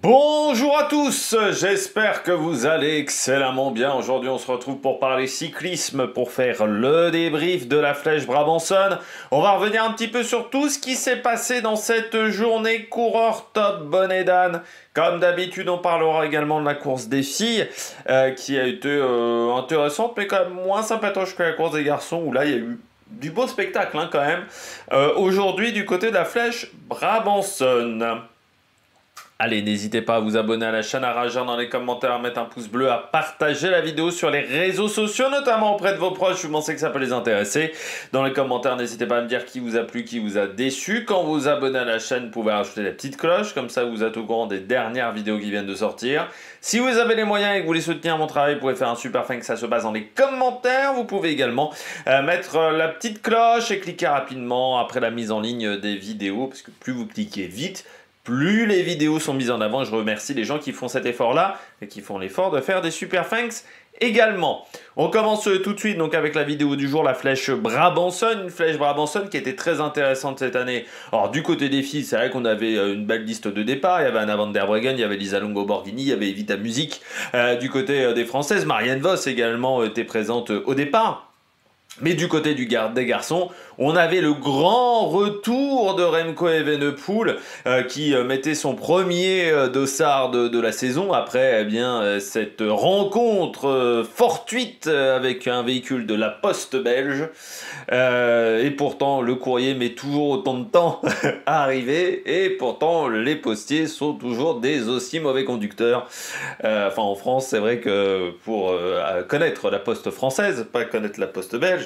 Bonjour à tous, j'espère que vous allez excellemment bien. Aujourd'hui on se retrouve pour parler cyclisme, pour faire le débrief de la Flèche Brabançonne. On va revenir un petit peu sur tout ce qui s'est passé dans cette journée coureur top bonnet d'âne. Comme d'habitude on parlera également de la course des filles qui a été intéressante mais quand même moins sympatoche que la course des garçons où là il y a eu du beau spectacle quand même. Aujourd'hui du côté de la Flèche Brabançonne. Allez, n'hésitez pas à vous abonner à la chaîne, à réagir dans les commentaires, à mettre un pouce bleu, à partager la vidéo sur les réseaux sociaux, notamment auprès de vos proches, vous pensez que ça peut les intéresser. Dans les commentaires, n'hésitez pas à me dire qui vous a plu, qui vous a déçu. Quand vous vous abonnez à la chaîne, vous pouvez rajouter la petite cloche, comme ça vous êtes au courant des dernières vidéos qui viennent de sortir. Si vous avez les moyens et que vous voulez soutenir mon travail, vous pouvez faire un super fan, que ça se passe dans les commentaires. Vous pouvez également mettre la petite cloche et cliquer rapidement après la mise en ligne des vidéos, parce que plus vous cliquez vite, plus les vidéos sont mises en avant. Je remercie les gens qui font cet effort-là et qui font l'effort de faire des super thanks également. On commence tout de suite donc avec la vidéo du jour, la Flèche Brabançonne. Une Flèche Brabançonne qui était très intéressante cette année. Alors du côté des filles, c'est vrai qu'on avait une belle liste de départ. Il y avait Anna van der Breggen, il y avait Lisa Longo Borghini, il y avait Evita Music. Du côté des Françaises, Marianne Vos également était présente au départ. Mais du côté des garçons, on avait le grand retour de Remco Evenepoel qui mettait son premier dossard de la saison après cette rencontre fortuite avec un véhicule de la Poste belge. Et pourtant, le courrier met toujours autant de temps à arriver et pourtant, les postiers sont toujours des aussi mauvais conducteurs. Enfin, en France, c'est vrai que pour connaître la Poste française, pas connaître la Poste belge,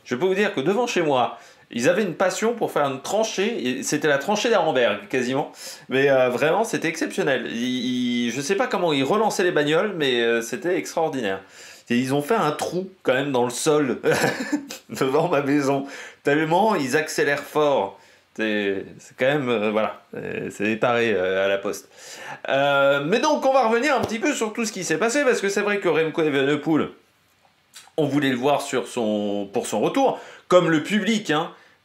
je peux vous dire que devant chez moi, ils avaient une passion pour faire une tranchée, c'était la tranchée d'Arenberg quasiment, mais vraiment c'était exceptionnel. Je ne sais pas comment ils relançaient les bagnoles, mais c'était extraordinaire. Et ils ont fait un trou quand même dans le sol devant ma maison, tellement ils accélèrent fort. C'est quand même, voilà, c'est des tarés à la poste. Mais donc on va revenir un petit peu sur tout ce qui s'est passé, parce que c'est vrai que Remco Evenepoel, on voulait le voir pour son retour, comme le public,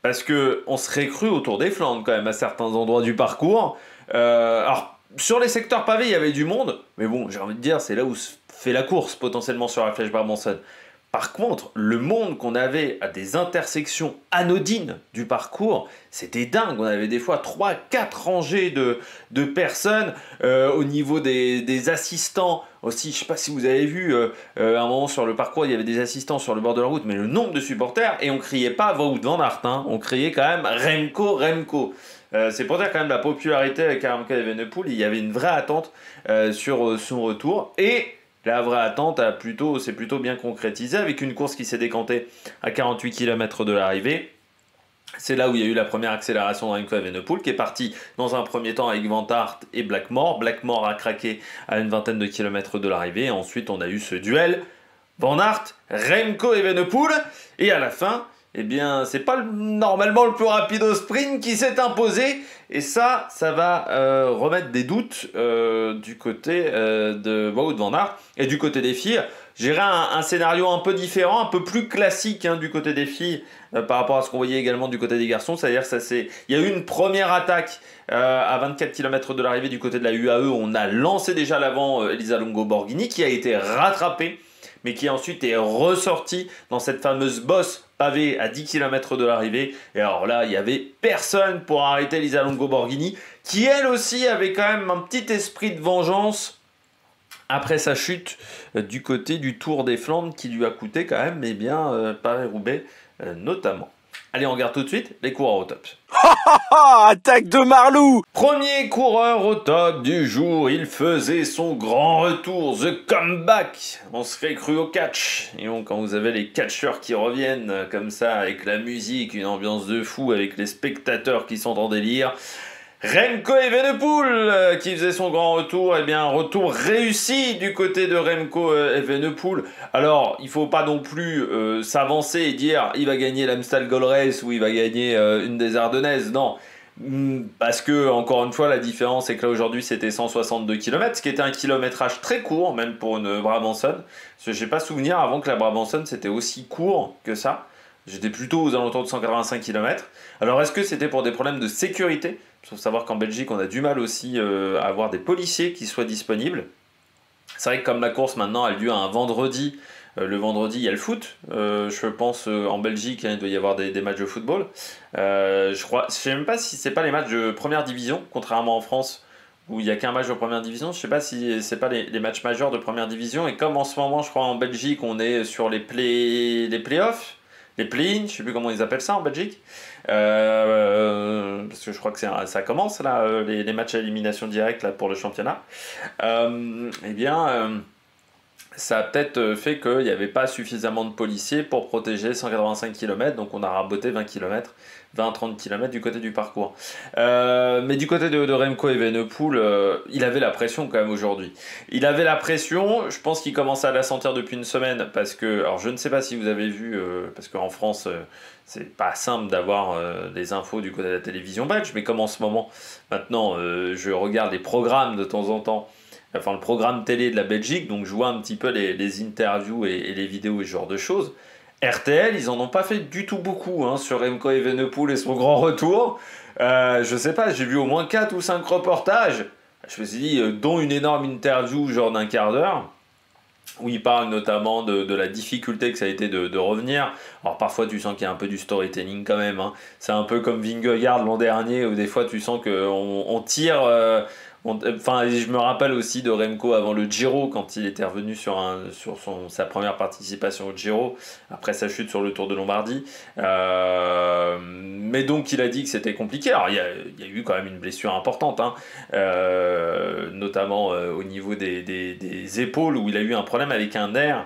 parce qu'on serait cru autour des Flandres quand même à certains endroits du parcours. Alors, sur les secteurs pavés, il y avait du monde, mais bon, j'ai envie de dire, c'est là où se fait la course potentiellement sur la Flèche Brabançonne. Par contre, le monde qu'on avait à des intersections anodines du parcours, c'était dingue. On avait des fois 3-4 rangées de personnes au niveau des assistants. Aussi, je ne sais pas si vous avez vu, à un moment sur le parcours, il y avait des assistants sur le bord de la route, mais le nombre de supporters, et on ne criait pas Wout van Aert, on criait quand même Remco, Remco. C'est pour dire quand même la popularité avec Remco Evenepoel, il y avait une vraie attente sur son retour. Et la vraie attente s'est plutôt bien concrétisée avec une course qui s'est décantée à 48 km de l'arrivée. C'est là où il y a eu la première accélération de Remco Evenepoel qui est parti dans un premier temps avec Van Aert et Blackmore. Blackmore a craqué à une vingtaine de kilomètres de l'arrivée. Ensuite, on a eu ce duel Van Aert, Remco Evenepoel. Et à la fin, eh bien, c'est pas normalement le plus rapide au sprint qui s'est imposé. Et ça va remettre des doutes du côté de Wout van Aert. Et du côté des filles, j'irai un scénario un peu différent, un peu plus classique du côté des filles par rapport à ce qu'on voyait également du côté des garçons. C'est-à-dire il y a eu une première attaque à 24 km de l'arrivée du côté de la UAE. On a lancé déjà l'avant Elisa Longo Borghini qui a été rattrapée, mais qui ensuite est ressorti dans cette fameuse bosse pavée à 10 km de l'arrivée. Et alors là, il n'y avait personne pour arrêter Lisa Longo Borghini, qui elle aussi avait quand même un petit esprit de vengeance après sa chute du côté du Tour des Flandres, qui lui a coûté quand même, Paris-Roubaix notamment. Allez, on regarde tout de suite les coureurs au top. Attaque de Marlou! Premier coureur au top du jour, il faisait son grand retour, the comeback. On serait cru au catch. Et bon, quand vous avez les catcheurs qui reviennent comme ça, avec la musique, une ambiance de fou, avec les spectateurs qui sont en délire, Remco Evenepoel qui faisait son grand retour, eh bien un retour réussi du côté de Remco Evenepoel. Alors il faut pas non plus s'avancer et dire il va gagner l'Amstel Gold Race ou il va gagner une des Ardennaises, non. Parce que encore une fois la différence est que là aujourd'hui c'était 162 km, ce qui était un kilométrage très court même pour une Brabançonne. Parce que j'ai pas souvenir avant que la Brabançonne c'était aussi court que ça. J'étais plutôt aux alentours de 185 km. Alors est-ce que c'était pour des problèmes de sécurité? Il faut savoir qu'en Belgique, on a du mal aussi à avoir des policiers qui soient disponibles. C'est vrai que comme la course maintenant a lieu un vendredi, le vendredi il y a le foot. Je pense en Belgique hein, il doit y avoir des matchs de football. Je sais même pas si c'est pas les matchs de première division, contrairement en France où il n'y a qu'un match de première division. Je sais pas si c'est pas les matchs majeurs de première division. Et comme en ce moment, je crois en Belgique, on est sur les playoffs, les play-in, je sais plus comment ils appellent ça en Belgique. Parce que je crois que ça commence là, les matchs à élimination directe là, pour le championnat. Eh bien, ça a peut-être fait qu'il n'y avait pas suffisamment de policiers pour protéger 185 km, donc on a raboté 20 km, 20-30 km du côté du parcours. Mais du côté de Remco Evenepoel, il avait la pression quand même aujourd'hui. Il avait la pression, je pense qu'il commençait à la sentir depuis une semaine, parce que, alors je ne sais pas si vous avez vu, parce qu'en France, c'est pas simple d'avoir des infos du côté de la télévision belge, mais comme en ce moment, maintenant, je regarde les programmes de temps en temps, enfin le programme télé de la Belgique, donc je vois un petit peu les interviews et les vidéos et ce genre de choses. RTL, ils en ont pas fait du tout beaucoup hein, sur Remco Evenepoel et son grand retour. Je sais pas, j'ai vu au moins 4 ou 5 reportages. Je me suis dit, dont une énorme interview genre d'un quart d'heure, où il parle notamment de la difficulté que ça a été de revenir. Alors parfois tu sens qu'il y a un peu du storytelling quand même. Hein. C'est un peu comme Vingegaard l'an dernier, où des fois tu sens qu'on tire... Enfin, je me rappelle aussi de Remco avant le Giro, quand il était revenu sur sa première participation au Giro, après sa chute sur le Tour de Lombardie. Mais donc, il a dit que c'était compliqué. Alors, il y a eu quand même une blessure importante, hein, notamment au niveau des épaules, où il a eu un problème avec un nerf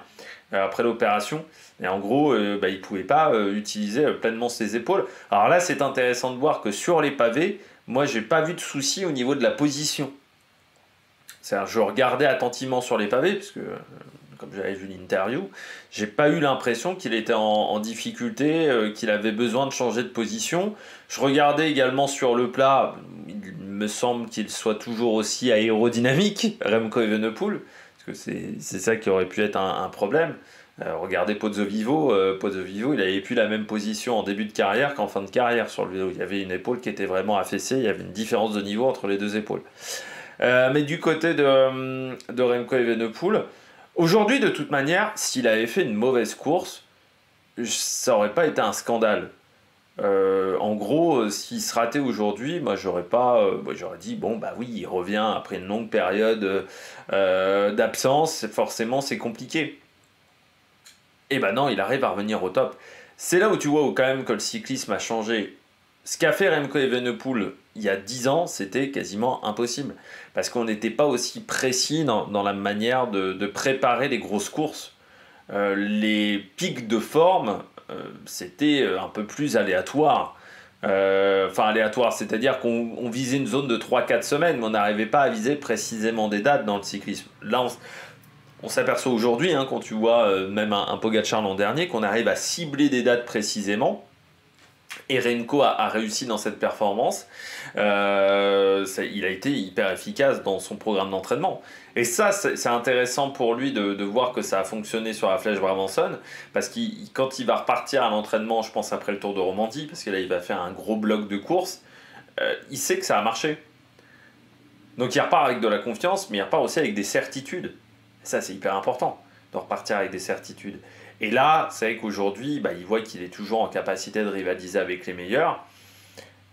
après l'opération. Et en gros, il ne pouvait pas utiliser pleinement ses épaules. Alors là, c'est intéressant de voir que sur les pavés, moi, j'ai pas vu de souci au niveau de la position. C'est-à-dire, je regardais attentivement sur les pavés, parce que, comme j'avais vu l'interview, j'ai pas eu l'impression qu'il était en difficulté, qu'il avait besoin de changer de position. Je regardais également sur le plat, il me semble qu'il soit toujours aussi aérodynamique, Remco Evenepoel, parce que c'est ça qui aurait pu être un problème. Regardez Pozzovivo, il avait plus la même position en début de carrière qu'en fin de carrière sur le vélo. Il y avait une épaule qui était vraiment affaissée, il y avait une différence de niveau entre les deux épaules. Mais du côté de Remco Evenepoel, aujourd'hui de toute manière, s'il avait fait une mauvaise course, ça n'aurait pas été un scandale. En gros, s'il se ratait aujourd'hui, moi j'aurais dit bon bah oui, il revient après une longue période d'absence, forcément c'est compliqué. Et ben non, il arrive à revenir au top. C'est là où tu vois quand même que le cyclisme a changé. Ce qu'a fait Remco Evenepoel il y a 10 ans, c'était quasiment impossible. Parce qu'on n'était pas aussi précis dans la manière de préparer les grosses courses. Les pics de forme, c'était un peu plus aléatoire. Enfin aléatoire, c'est-à-dire qu'on visait une zone de 3-4 semaines, mais on n'arrivait pas à viser précisément des dates dans le cyclisme. Là, on s'aperçoit aujourd'hui, hein, quand tu vois même un Pogacar l'an dernier, qu'on arrive à cibler des dates précisément. Et Remco a réussi dans cette performance. Il a été hyper efficace dans son programme d'entraînement. Et ça, c'est intéressant pour lui de voir que ça a fonctionné sur la Flèche Brabançonne, parce que quand il va repartir à l'entraînement, je pense après le Tour de Romandie, parce que là il va faire un gros bloc de course, il sait que ça a marché. Donc il repart avec de la confiance, mais il repart aussi avec des certitudes. Et ça, c'est hyper important, de repartir avec des certitudes. Et là, c'est vrai qu'aujourd'hui, il voit qu'il est toujours en capacité de rivaliser avec les meilleurs.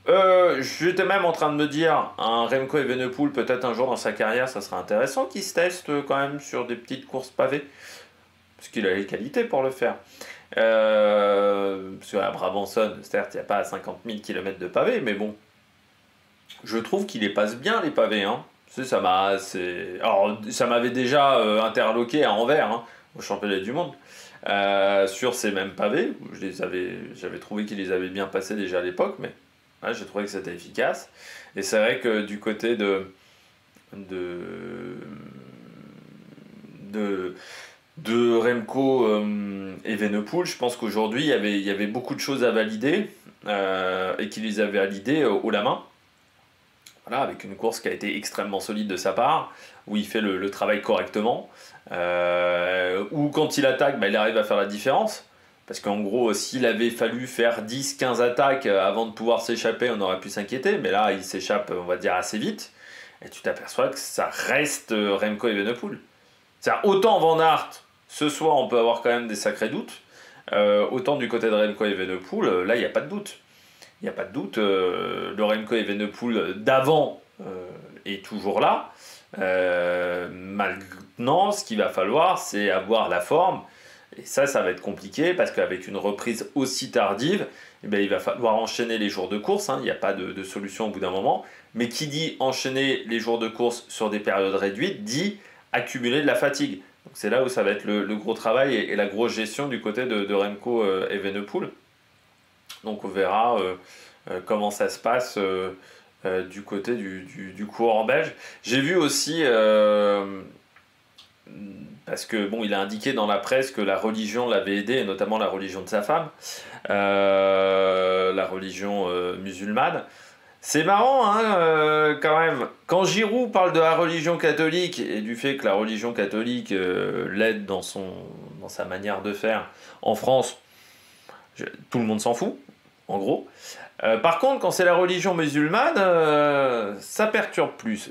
J'étais même en train de me dire, un Remco Evenepoel, peut-être un jour dans sa carrière, ça serait intéressant qu'il se teste quand même sur des petites courses pavées. Parce qu'il a les qualités pour le faire. Parce qu'à Brabançonne, certes, il n'y a pas 50 000 km de pavés, mais bon, je trouve qu'il les passe bien, les pavés. Hein. Alors, ça m'avait déjà interloqué à Anvers, hein, au championnat du monde. Sur ces mêmes pavés, j'avais trouvé qu'ils les avaient bien passés déjà à l'époque, mais ouais, j'ai trouvé que c'était efficace. Et c'est vrai que du côté de Remco Evenepoel, je pense qu'aujourd'hui il y avait beaucoup de choses à valider et qu'il les avait validées haut la main. Voilà, avec une course qui a été extrêmement solide de sa part, où il fait le travail correctement, où quand il attaque, il arrive à faire la différence, parce qu'en gros, s'il avait fallu faire 10-15 attaques avant de pouvoir s'échapper, on aurait pu s'inquiéter, mais là, il s'échappe, on va dire, assez vite, et tu t'aperçois que ça reste Remco Evenepoel. C'est-à-dire, autant Van Aert, ce soir, on peut avoir quand même des sacrés doutes, autant du côté de Remco Evenepoel, là, il n'y a pas de doute. Il n'y a pas de doute, le Remco Evenepoel d'avant est toujours là. Maintenant, ce qu'il va falloir, c'est avoir la forme. Et ça va être compliqué parce qu'avec une reprise aussi tardive, eh bien, il va falloir enchaîner les jours de course. Il n'y a pas de solution au bout d'un moment. Mais qui dit enchaîner les jours de course sur des périodes réduites, dit accumuler de la fatigue. Donc c'est là où ça va être le gros travail et la grosse gestion du côté de Remco Evenepoel. Donc on verra comment ça se passe du côté du coureur belge. J'ai vu aussi, parce que bon, il a indiqué dans la presse que la religion l'avait aidé, et notamment la religion de sa femme, la religion musulmane. C'est marrant, hein, quand même. Quand Giroud parle de la religion catholique et du fait que la religion catholique l'aide dans sa manière de faire en France, tout le monde s'en fout, en gros. Par contre, quand c'est la religion musulmane, ça perturbe plus.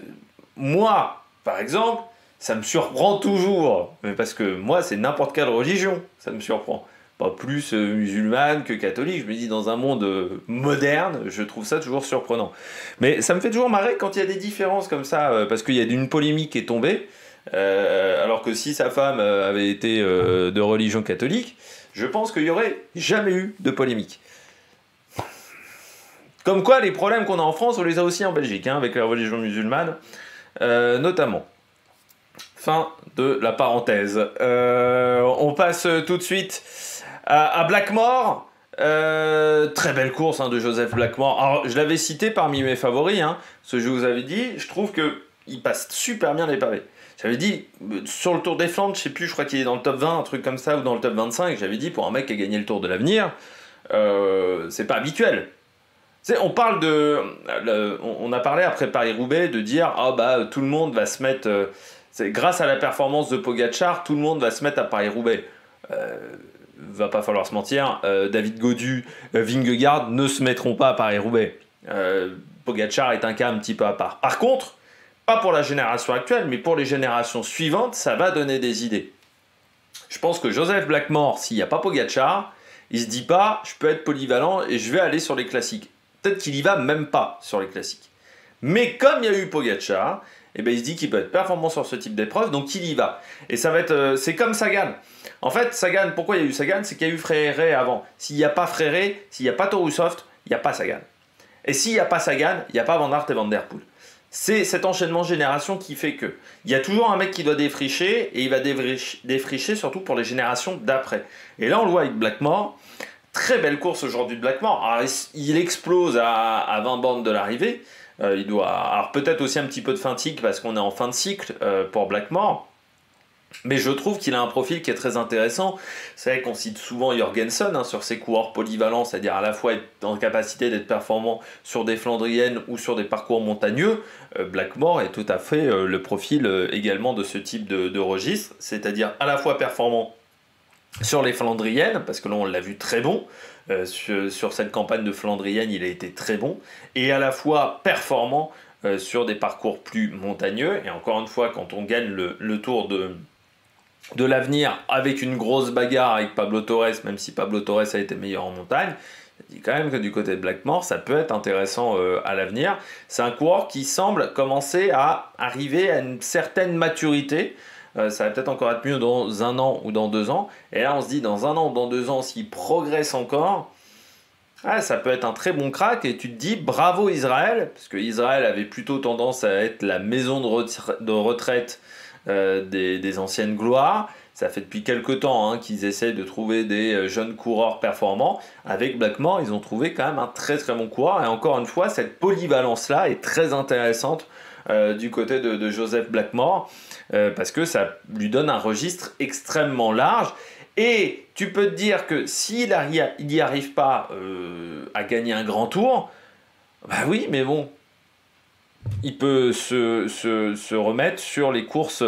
Moi, par exemple, ça me surprend toujours. Mais parce que moi, c'est n'importe quelle religion, ça me surprend. Pas plus musulmane que catholique. Je me dis, dans un monde moderne, je trouve ça toujours surprenant. Mais ça me fait toujours marrer quand il y a des différences comme ça, parce qu'il y a une polémique qui est tombée, alors que si sa femme avait été de religion catholique, je pense qu'il n'y aurait jamais eu de polémique. Comme quoi, les problèmes qu'on a en France, on les a aussi en Belgique, hein, avec la religion musulmane, notamment. Fin de la parenthèse. On passe tout de suite à Blackmore. Très belle course de Joseph Blackmore. Alors, je l'avais cité parmi mes favoris, ce que je vous avais dit. Je trouve qu'il passe super bien les pavés. J'avais dit, sur le Tour des Flandres, je sais plus, je crois qu'il est dans le top 20, un truc comme ça, ou dans le top 25. J'avais dit, pour un mec qui a gagné le Tour de l'Avenir, c'est pas habituel. On parle on a parlé après Paris-Roubaix de dire tout le monde va se mettre, grâce à la performance de Pogačar, tout le monde va se mettre à Paris-Roubaix. Va pas falloir se mentir, David Gaudu, Vingegaard ne se mettront pas à Paris-Roubaix. Pogačar est un cas un petit peu à part. Par contre, pas pour la génération actuelle, mais pour les générations suivantes, ça va donner des idées. Je pense que Joseph Blackmore, s'il n'y a pas Pogačar, il se dit pas, je peux être polyvalent et je vais aller sur les classiques. Peut-être qu'il y va même pas sur les classiques. Mais comme il y a eu Pogačar, il se dit qu'il peut être performant sur ce type d'épreuve, donc il y va. Et ça va être, c'est comme Sagan. En fait, Sagan, pourquoi il y a eu Sagan? C'est qu'il y a eu Fréré avant. S'il n'y a pas Fréré, s'il n'y a pas Torushoft, il n'y a pas Sagan. Et s'il n'y a pas Sagan, il n'y a pas Van Aert et Van Der Poel. C'est cet enchaînement de génération qui fait que il y a toujours un mec qui doit défricher, et il va défricher surtout pour les générations d'après. Et là, on le voit avec Blackmore. Très belle course aujourd'hui de Blackmore. Alors, il explose à 20 bornes de l'arrivée. Alors peut-être aussi un petit peu de fatigue parce qu'on est en fin de cycle pour Blackmore. Mais je trouve qu'il a un profil qui est très intéressant. C'est vrai qu'on cite souvent Jorgensen sur ses coureurs polyvalents, c'est-à-dire à la fois être en capacité d'être performant sur des Flandriennes ou sur des parcours montagneux. Blackmore est tout à fait le profil également de ce type de registre, c'est-à-dire à la fois performant sur les Flandriennes, parce que là on l'a vu très bon, sur cette campagne de Flandrienne il a été très bon, et à la fois performant sur des parcours plus montagneux, et encore une fois quand on gagne le Tour de l'Avenir avec une grosse bagarre avec Pablo Torres, même si Pablo Torres a été meilleur en montagne, je dis quand même que du côté de Blackmore ça peut être intéressant à l'avenir. C'est un coureur qui semble commencer à arriver à une certaine maturité. Ça va peut-être encore être mieux dans 1 an ou dans 2 ans. Et là, on se dit, dans 1 an ou dans 2 ans, s'il progresse encore, ça peut être un très bon crack. Et tu te dis, bravo Israël, parce que Israël avait plutôt tendance à être la maison de retraite des anciennes gloires. Ça fait depuis quelques temps qu'ils essaient de trouver des jeunes coureurs performants. Avec Blackmore, ils ont trouvé quand même un très très bon coureur. Et encore une fois, cette polyvalence-là est très intéressante du côté de Joseph Blackmore. Parce que ça lui donne un registre extrêmement large. Et tu peux te dire que s'il n'y arrive pas à gagner un grand tour, oui, mais bon, il peut se remettre sur les courses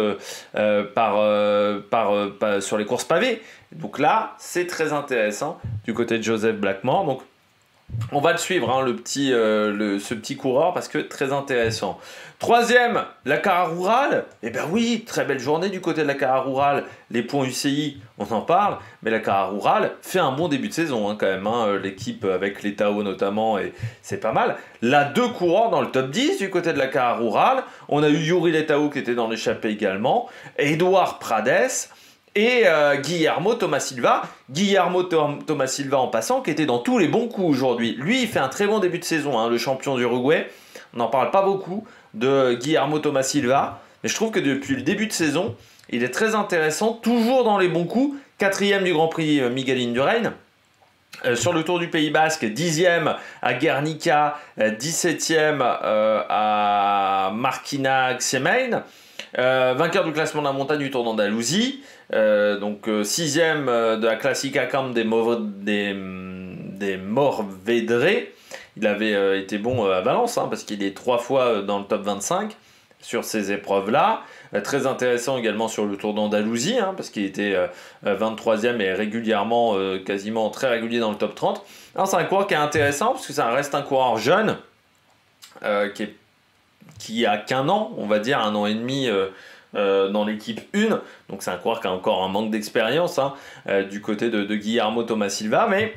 sur les courses pavées. Donc là, c'est très intéressant du côté de Joseph Blackmore. Donc on va le suivre, hein, ce petit coureur, parce que très intéressant. Troisième, la Cara-Rural. Eh bien oui, très belle journée du côté de la Cara-Rural. Les points UCI, on en parle, mais la Cara-Rural fait un bon début de saison, hein, quand même. Hein, l'équipe avec les Tao notamment, et c'est pas mal. Là, 2 coureurs dans le top 10 du côté de la Cara-Rural. On a eu Yuri Letao qui était dans l'échappée également. Edouard Prades. Et Guillermo Thomas Silva. Thomas Silva en passant, qui était dans tous les bons coups aujourd'hui. Lui, il fait un très bon début de saison, hein, le champion d'Uruguay. On n'en parle pas beaucoup de Guillermo Thomas Silva. Mais je trouve que depuis le début de saison, il est très intéressant, toujours dans les bons coups. 4e du Grand Prix Miguel Indurain. Sur le Tour du Pays Basque, 10e à Guernica, 17e à Marquina Xemain. Vainqueur du classement de la montagne du Tour d'Andalousie, donc 6e de la Classica Camp des Morvedre. Il avait été bon à Valence, hein, parce qu'il est 3 fois dans le top 25 sur ces épreuves-là. Très intéressant également sur le Tour d'Andalousie, hein, parce qu'il était 23e et régulièrement, quasiment très régulier dans le top 30. Alors, c'est un coureur qui est intéressant, parce que ça reste un coureur jeune, qui a qu'un an, on va dire, 1 an et demi dans l'équipe 1. Donc c'est un coureur qui a encore un manque d'expérience, hein, du côté de Guillermo Thomas Silva. Mais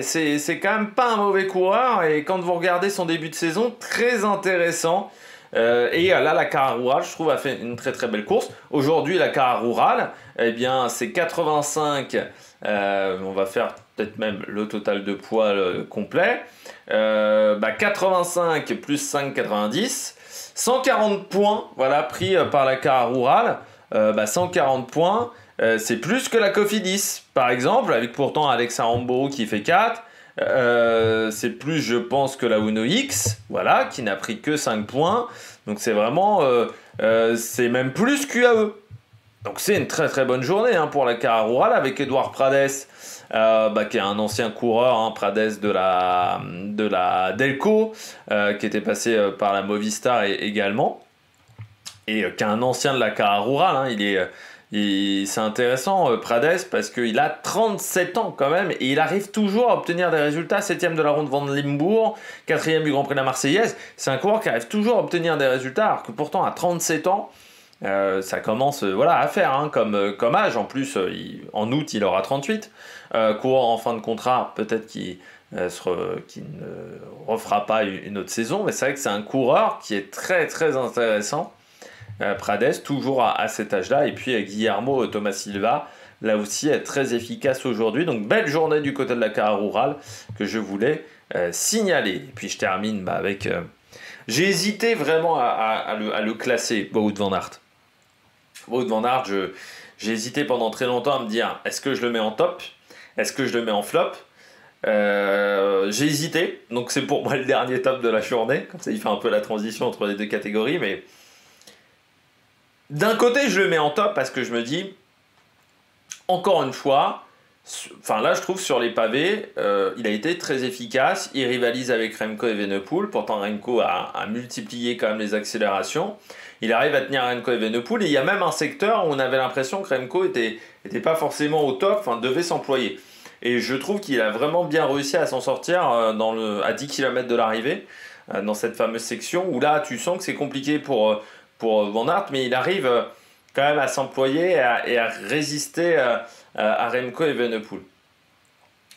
c'est quand même pas un mauvais coureur. Et quand vous regardez son début de saison, très intéressant. Et là, la Cara-Rural, je trouve, a fait une très très belle course. Aujourd'hui, la Cara-Rural, eh bien, c'est 85. On va faire peut-être même le total de poids complet. 85 plus 5, 90. 140 points, voilà, pris par la Cara-Rural. 140 points, c'est plus que la Cofidis, par exemple, avec pourtant Alex Aramburu qui fait 4. C'est plus, je pense, que la Uno X, voilà, qui n'a pris que 5 points. Donc c'est vraiment, c'est même plus qu'UAE. Donc c'est une très très bonne journée, hein, pour la Cara-Rural, avec Edouard Prades, qui est un ancien coureur, hein, Prades de la Delco, qui était passé par la Movistar également, et qui est un ancien de la Cara-Rural, hein. C'est intéressant, Prades, parce qu'il a 37 ans quand même, et il arrive toujours à obtenir des résultats. 7e de la Ronde van Limbourg, 4e du Grand Prix de la Marseillaise. C'est un coureur qui arrive toujours à obtenir des résultats, alors que pourtant à 37 ans, ça commence à faire, hein, comme âge. En plus, en août, il aura 38. Coureur en fin de contrat, peut-être qu'il ne refera pas une autre saison, mais c'est vrai que c'est un coureur qui est très très intéressant. Prades, toujours à cet âge-là. Et puis Guillermo Thomas Silva, là aussi, est très efficace aujourd'hui. Donc belle journée du côté de la Cara-Rural que je voulais signaler. Et puis je termine avec... j'ai hésité vraiment à le classer, Wout van Aert. Wout van Aert, j'ai hésité pendant très longtemps à me dire, est-ce que je le mets en top? Est-ce que je le mets en flop? J'ai hésité, donc c'est pour moi le dernier top de la journée. Comme ça, il fait un peu la transition entre les deux catégories, mais... D'un côté, je le mets en top parce que je me dis, encore une fois, là je trouve sur les pavés, il a été très efficace, il rivalise avec Remco Evenepoel, pourtant Remco a multiplié quand même les accélérations, il arrive à tenir Remco Evenepoel, et il y a même un secteur où on avait l'impression que Remco était pas forcément au top, devait s'employer. Et je trouve qu'il a vraiment bien réussi à s'en sortir à 10 km de l'arrivée, dans cette fameuse section, où là tu sens que c'est compliqué pour Van Aert, mais il arrive quand même à s'employer et à résister à Remco Evenepoel.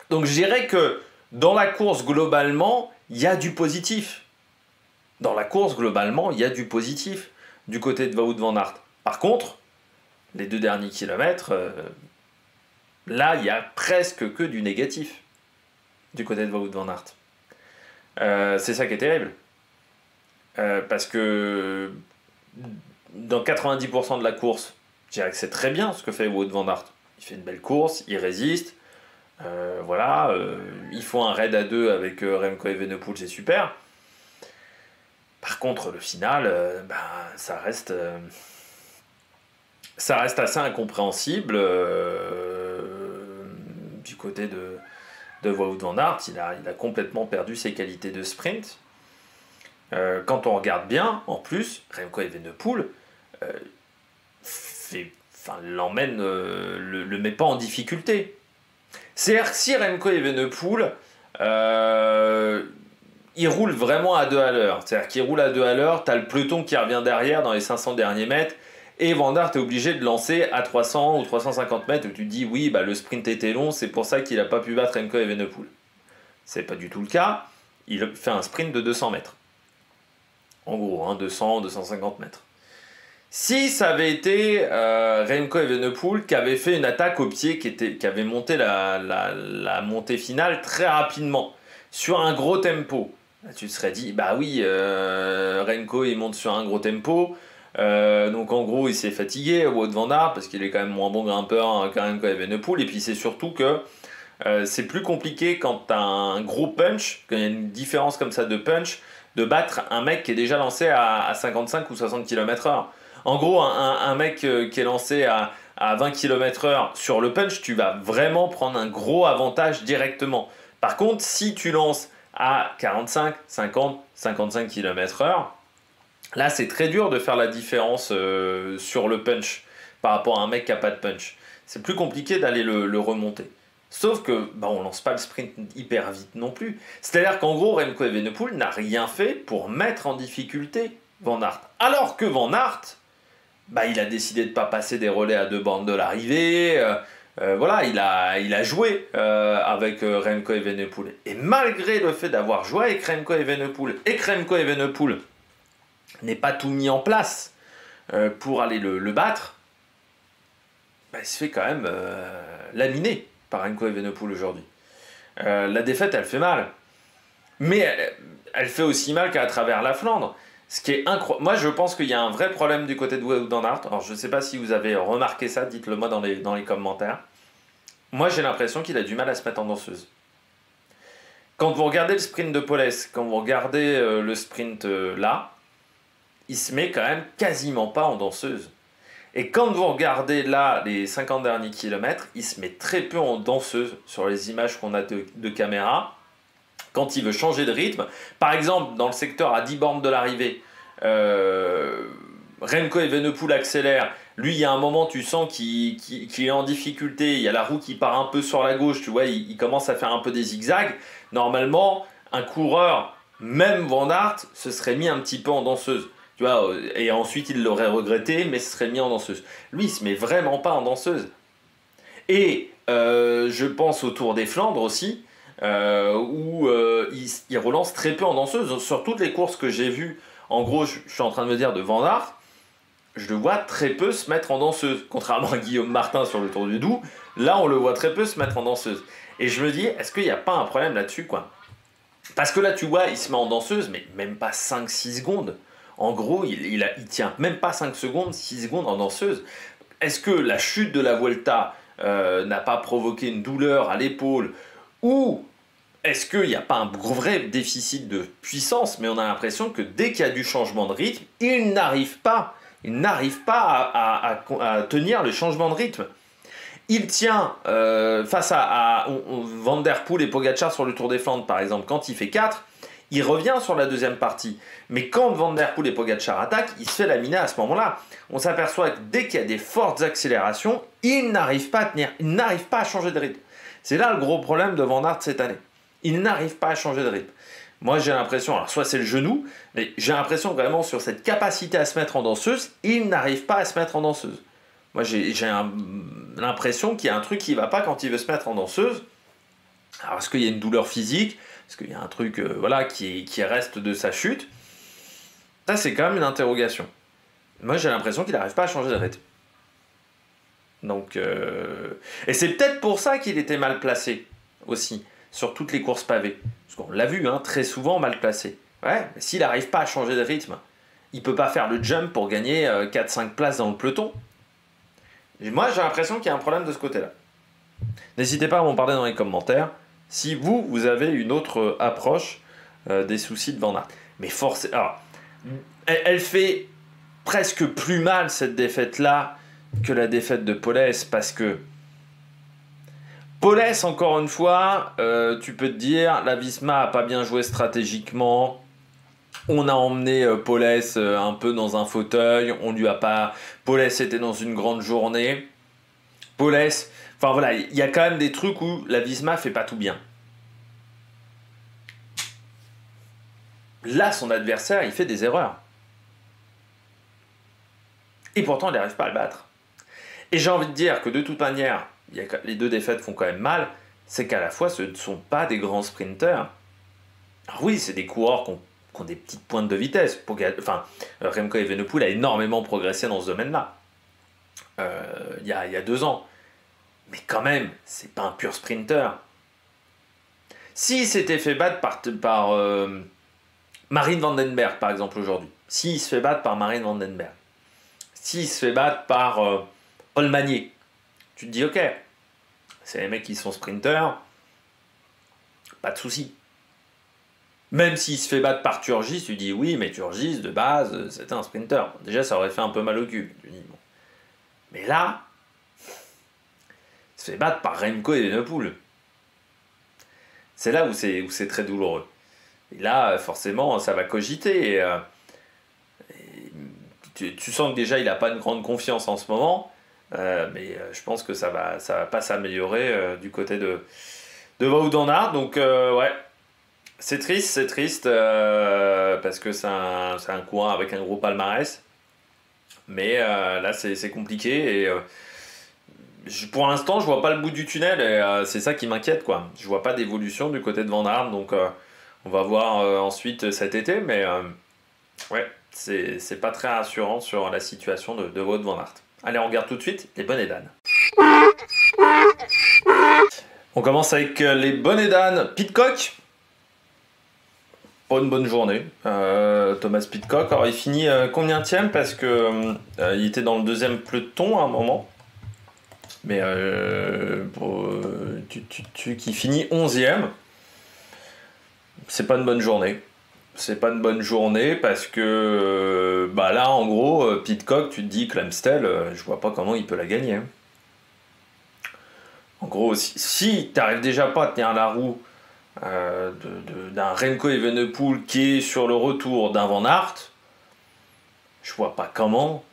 Donc je dirais que dans la course, globalement, il y a du positif. Dans la course, globalement, il y a du positif du côté de Wout van Aert. Par contre, les 2 derniers kilomètres, là, il y a presque que du négatif du côté de Wout van Aert. C'est ça qui est terrible. Parce que... dans 90% de la course, je dirais que c'est très bien ce que fait Wout van Aert. Il fait une belle course, il résiste. Il faut un raid à 2 avec Remco Evenepoel, c'est super. Par contre, le final, ça reste assez incompréhensible du côté de Wout van Aert. Il a complètement perdu ses qualités de sprint. Quand on regarde bien, en plus, Remco Evenepoel l'emmène, le met pas en difficulté. C'est-à-dire que si Remco Evenepoel, il roule vraiment à 2 à l'heure, c'est-à-dire qu'il roule à 2 à l'heure, tu as le peloton qui revient derrière dans les 500 derniers mètres, et Van Aert est obligé de lancer à 300 ou 350 mètres, où tu te dis oui, le sprint était long, c'est pour ça qu'il n'a pas pu battre Remco Evenepoel. C'est pas du tout le cas, il fait un sprint de 200 mètres. En gros, 200, 250 mètres. Si ça avait été Remco Evenepoel qui avait fait une attaque au pied, qui avait monté la montée finale très rapidement, sur un gros tempo, là, tu te serais dit, bah oui, Remco il monte sur un gros tempo, donc en gros il s'est fatigué au Wout van Aert, parce qu'il est quand même moins bon grimpeur que Remco Evenepoel, et puis c'est surtout que c'est plus compliqué quand tu as un gros punch, quand il y a une différence comme ça de punch, de battre un mec qui est déjà lancé à 55 ou 60 km/h. En gros, un mec qui est lancé à 20 km/h sur le punch, tu vas vraiment prendre un gros avantage directement. Par contre, si tu lances à 45, 50, 55 km/h, là c'est très dur de faire la différence sur le punch par rapport à un mec qui n'a pas de punch. C'est plus compliqué d'aller le remonter. Sauf que on lance pas le sprint hyper vite non plus. C'est-à-dire qu'en gros, Remco Evenepoel n'a rien fait pour mettre en difficulté Van Aert. Alors que Van Aert, il a décidé de ne pas passer des relais à 2 bornes de l'arrivée. Il a joué avec Remco Evenepoel. Et malgré le fait d'avoir joué avec Remco Evenepoel et que Remco Evenepoel n'ait pas tout mis en place pour aller le battre, il se fait quand même laminer par Remco Evenepoel aujourd'hui. La défaite, elle fait mal. Mais elle fait aussi mal qu'à travers la Flandre. Ce qui est incroyable. Moi, je pense qu'il y a un vrai problème du côté de Wout van Aert. Alors, je ne sais pas si vous avez remarqué ça, dites-le moi dans les commentaires. Moi, j'ai l'impression qu'il a du mal à se mettre en danseuse. Quand vous regardez le sprint de Poles, quand vous regardez le sprint là, il se met quand même quasiment pas en danseuse. Et quand vous regardez là les 50 derniers kilomètres, il se met très peu en danseuse sur les images qu'on a de caméra. Quand il veut changer de rythme, par exemple dans le secteur à 10 bornes de l'arrivée, Remco Evenepoel accélère. Lui, il y a un moment, tu sens qu'il est en difficulté. Il y a la roue qui part un peu sur la gauche. Tu vois, il commence à faire un peu des zigzags. Normalement, un coureur, même Van Aert, se serait mis un petit peu en danseuse. Tu vois, et ensuite, il l'aurait regretté, mais se serait mis en danseuse. Lui, il se met vraiment pas en danseuse. Et je pense au Tour des Flandres aussi, où il relance très peu en danseuse. Sur toutes les courses que j'ai vues, en gros, je suis en train de me dire de Van Aert, je le vois très peu se mettre en danseuse. Contrairement à Guillaume Martin sur le Tour du Doubs, là, on le voit très peu se mettre en danseuse. Et je me dis, est-ce qu'il n'y a pas un problème là-dessus, quoi? Parce que là, tu vois, il se met en danseuse, mais même pas 5-6 secondes. En gros, il tient même pas 5 secondes, 6 secondes en danseuse. Est-ce que la chute de la Vuelta n'a pas provoqué une douleur à l'épaule? Ou est-ce qu'il n'y a pas un vrai déficit de puissance? Mais on a l'impression que dès qu'il y a du changement de rythme, il n'arrive pas à tenir le changement de rythme. Il tient face à Van der Poel et Pogačar sur le Tour des Flandres, par exemple, quand il fait 4, il revient sur la deuxième partie. Mais quand Van der Poel et Pogačar attaquent, il se fait laminer à ce moment-là. On s'aperçoit que dès qu'il y a des fortes accélérations, il n'arrive pas à tenir, il n'arrive pas à changer de rythme. C'est là le gros problème de Van Aert cette année. Il n'arrive pas à changer de rythme. Moi, j'ai l'impression, alors soit c'est le genou, mais j'ai l'impression vraiment sur cette capacité à se mettre en danseuse, il n'arrive pas à se mettre en danseuse. Moi, j'ai l'impression qu'il y a un truc qui ne va pas quand il veut se mettre en danseuse. Alors, est-ce qu'il y a une douleur physique? Est-ce qu'il y a un truc qui reste de sa chute? Ça, c'est quand même une interrogation. Moi, j'ai l'impression qu'il n'arrive pas à changer de rythme. Donc, et c'est peut-être pour ça qu'il était mal placé aussi, sur toutes les courses pavées. Parce qu'on l'a vu, très souvent mal placé. Ouais, mais s'il n'arrive pas à changer de rythme, il ne peut pas faire le jump pour gagner 4-5 places dans le peloton. Et moi, j'ai l'impression qu'il y a un problème de ce côté-là. N'hésitez pas à m'en parler dans les commentaires si vous avez une autre approche des soucis de Van Aert. Mais forcément, alors, elle fait presque plus mal cette défaite-là que la défaite de Poles, parce que Poles, encore une fois, tu peux te dire, la Visma n'a pas bien joué stratégiquement, On a emmené Paulès un peu dans un fauteuil, on lui a pas... Paulès était dans une grande journée. Paulès... Enfin voilà, il y a quand même des trucs où la Visma fait pas tout bien. Là, son adversaire, il fait des erreurs. Et pourtant, il n'arrive pas à le battre. Et j'ai envie de dire que de toute manière, les 2 défaites font quand même mal, c'est qu'à la fois, ce ne sont pas des grands sprinteurs. Alors oui, c'est des coureurs qui ont des petites pointes de vitesse. Remco Evenepoel a énormément progressé dans ce domaine-là. Il y a 2 ans. Mais quand même, c'est pas un pur sprinter. S'il s'était fait battre par Marine Vandenberg, par exemple, aujourd'hui. S'il se fait battre par Marine Vandenberg. S'il se fait battre par Paul Magnier. Tu te dis, ok, c'est les mecs qui sont sprinters, pas de souci. Même s'il se fait battre par Turgis, tu dis, oui, mais Turgis, de base, c'était un sprinter. Déjà, ça aurait fait un peu mal au cul. Tu dis, bon. Mais là, il se fait battre par Remco Evenepoel. C'est là où c'est très douloureux. Et là, forcément, ça va cogiter. Tu sens que déjà, il n'a pas une grande confiance en ce moment. Mais je pense que ça va pas s'améliorer du côté de Wout van Aert. Donc, ouais, c'est triste. Parce que c'est un coureur avec un gros palmarès. Mais là, c'est compliqué. Et pour l'instant, je vois pas le bout du tunnel. Et c'est ça qui m'inquiète, quoi. Je vois pas d'évolution du côté de Van Aert. Donc, on va voir ensuite cet été, mais ouais, c'est pas très rassurant sur la situation de Wout van Aert. Allez, on regarde tout de suite les bonnets d'âne. On commence avec les bonnets d'âne. Pidcock, pas une bonne journée. Thomas Pidcock, alors il finit combienième parce que il était dans le 2e peloton à un moment. Mais qui finit 11e. C'est pas une bonne journée. C'est pas une bonne journée parce que là, en gros, Pidcock, tu te dis que l'Amstel, je vois pas comment il peut la gagner. Hein. En gros, si t'arrives déjà pas à tenir la roue d'un Remco Evenepoel qui est sur le retour d'un Van Aert, je vois pas comment